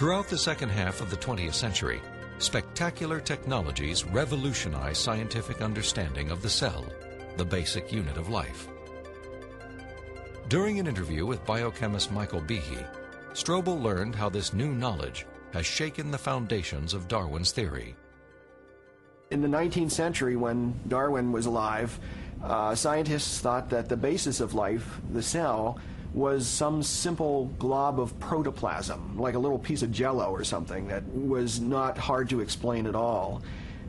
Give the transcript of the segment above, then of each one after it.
Throughout the second half of the 20th century, spectacular technologies revolutionized scientific understanding of the cell, the basic unit of life. During an interview with biochemist Michael Behe, Strobel learned how this new knowledge has shaken the foundations of Darwin's theory. In the 19th century, when Darwin was alive, scientists thought that the basis of life, the cell, was some simple glob of protoplasm, like a little piece of jello or something that was not hard to explain at all.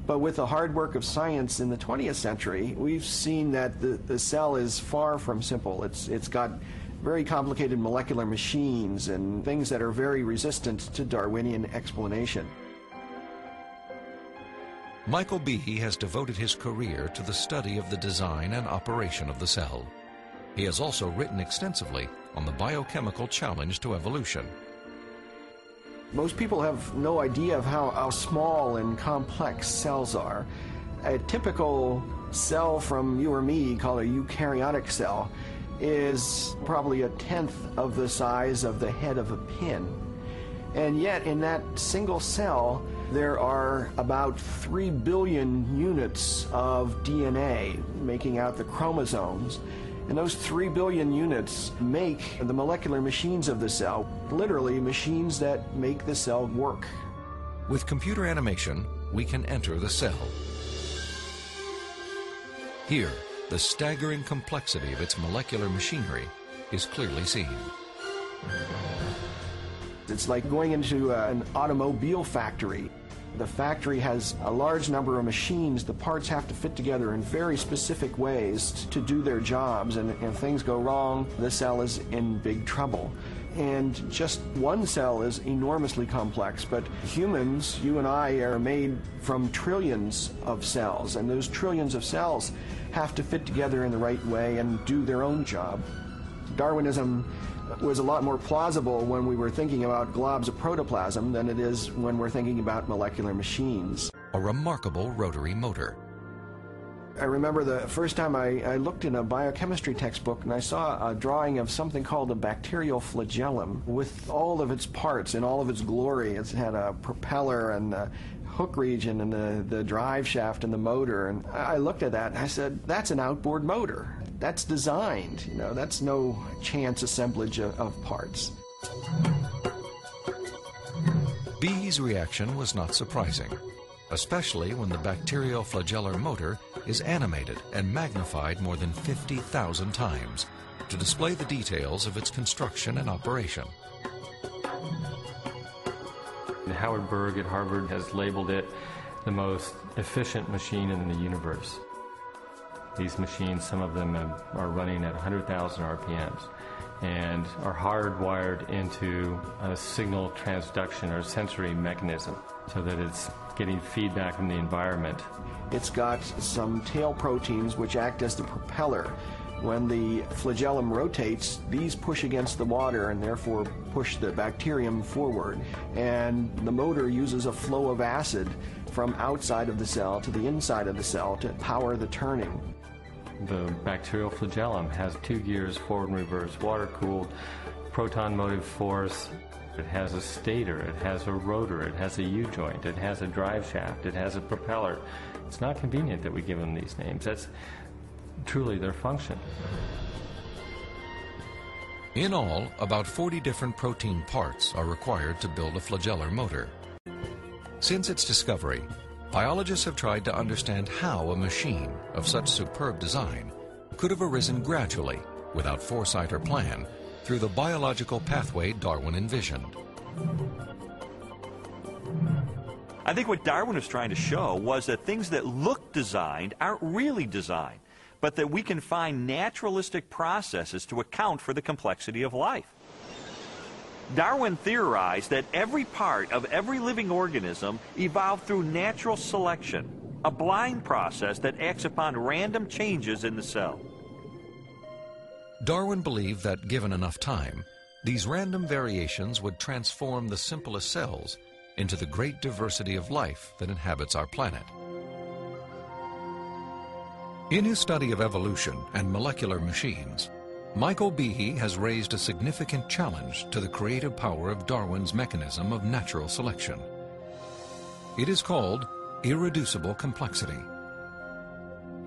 But with the hard work of science in the 20th century, we've seen that the cell is far from simple. It's got very complicated molecular machines and things that are very resistant to Darwinian explanation. Michael Behe has devoted his career to the study of the design and operation of the cell. He has also written extensively on the biochemical challenge to evolution. Most people have no idea of how small and complex cells are. A typical cell from you or me, called a eukaryotic cell, is probably 1/10 of the size of the head of a pin. And yet in that single cell, there are about 3 billion units of DNA making out the chromosomes. And those 3 billion units make the molecular machines of the cell, literally machines that make the cell work. With computer animation, we can enter the cell. Here, the staggering complexity of its molecular machinery is clearly seen. It's like going into an automobile factory. The factory has a large number of machines. The parts have to fit together in very specific ways to do their jobs, and if things go wrong, the cell is in big trouble. And just one cell is enormously complex, but humans, you and I, are made from trillions of cells, and those trillions of cells have to fit together in the right way and do their own job. Darwinism was a lot more plausible when we were thinking about globs of protoplasm than it is when we're thinking about molecular machines. A remarkable rotary motor. I remember the first time I looked in a biochemistry textbook and I saw a drawing of something called a bacterial flagellum with all of its parts in all of its glory. It had a propeller and the hook region and the drive shaft and the motor. And I looked at that and I said, that's an outboard motor. That's designed, you know, that's no chance assemblage of parts. Behe's reaction was not surprising, especially when the bacterial flagellar motor is animated and magnified more than 50,000 times to display the details of its construction and operation. Howard Berg at Harvard has labeled it the most efficient machine in the universe. These machines, some of them are running at 100,000 RPMs and are hardwired into a signal transduction or sensory mechanism so that it's getting feedback from the environment. It's got some tail proteins which act as the propeller. When the flagellum rotates, these push against the water and therefore push the bacterium forward. And the motor uses a flow of acid from outside of the cell to the inside of the cell to power the turning. The bacterial flagellum has 2 gears, forward and reverse, water-cooled, proton motive force. It has a stator, it has a rotor, it has a U-joint, it has a drive shaft, it has a propeller. It's not convenient that we give them these names. That's truly their function. In all, about 40 different protein parts are required to build a flagellar motor. Since its discovery, biologists have tried to understand how a machine of such superb design could have arisen gradually, without foresight or plan, through the biological pathway Darwin envisioned. I think what Darwin was trying to show was that things that look designed aren't really designed, but that we can find naturalistic processes to account for the complexity of life. Darwin theorized that every part of every living organism evolved through natural selection, a blind process that acts upon random changes in the cell. Darwin believed that, given enough time, these random variations would transform the simplest cells into the great diversity of life that inhabits our planet. In his study of evolution and molecular machines, Michael Behe has raised a significant challenge to the creative power of Darwin's mechanism of natural selection. It is called irreducible complexity.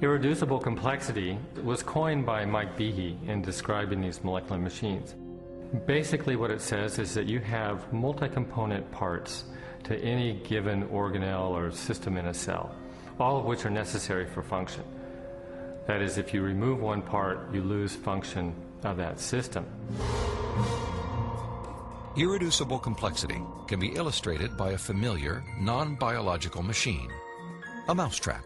Irreducible complexity was coined by Mike Behe in describing these molecular machines. Basically what it says is that you have multi-component parts to any given organelle or system in a cell, all of which are necessary for function. That is, if you remove one part, you lose function of that system. Irreducible complexity can be illustrated by a familiar, non-biological machine, a mousetrap.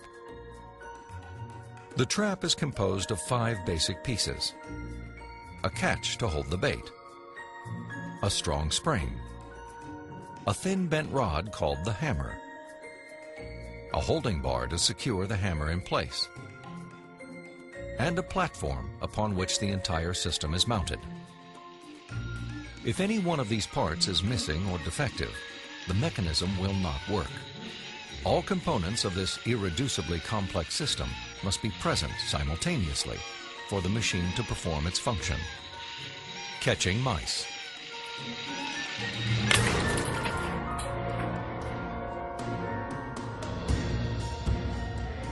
The trap is composed of 5 basic pieces: a catch to hold the bait, a strong spring, a thin bent rod called the hammer, a holding bar to secure the hammer in place, and a platform upon which the entire system is mounted. If any one of these parts is missing or defective, the mechanism will not work. All components of this irreducibly complex system must be present simultaneously for the machine to perform its function. Catching mice.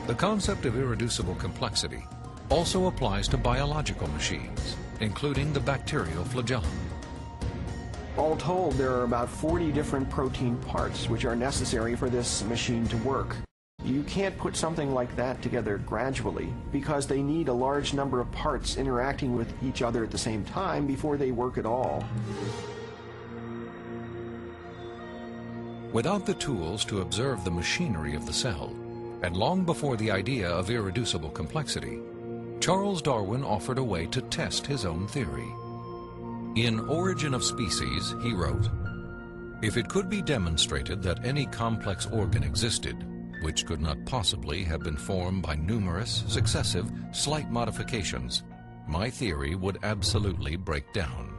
The concept of irreducible complexity also applies to biological machines, including the bacterial flagellum. All told, there are about 40 different protein parts which are necessary for this machine to work. You can't put something like that together gradually because they need a large number of parts interacting with each other at the same time before they work at all. Without the tools to observe the machinery of the cell, and long before the idea of irreducible complexity, Charles Darwin offered a way to test his own theory. In Origin of Species, he wrote, "If it could be demonstrated that any complex organ existed, which could not possibly have been formed by numerous, successive, slight modifications, my theory would absolutely break down."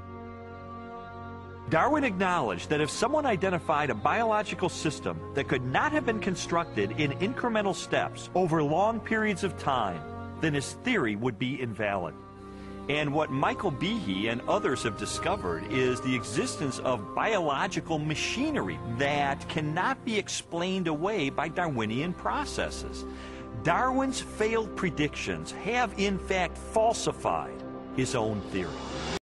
Darwin acknowledged that if someone identified a biological system that could not have been constructed in incremental steps over long periods of time, then his theory would be invalid. And what Michael Behe and others have discovered is the existence of biological machinery that cannot be explained away by Darwinian processes. Darwin's failed predictions have in fact falsified his own theory.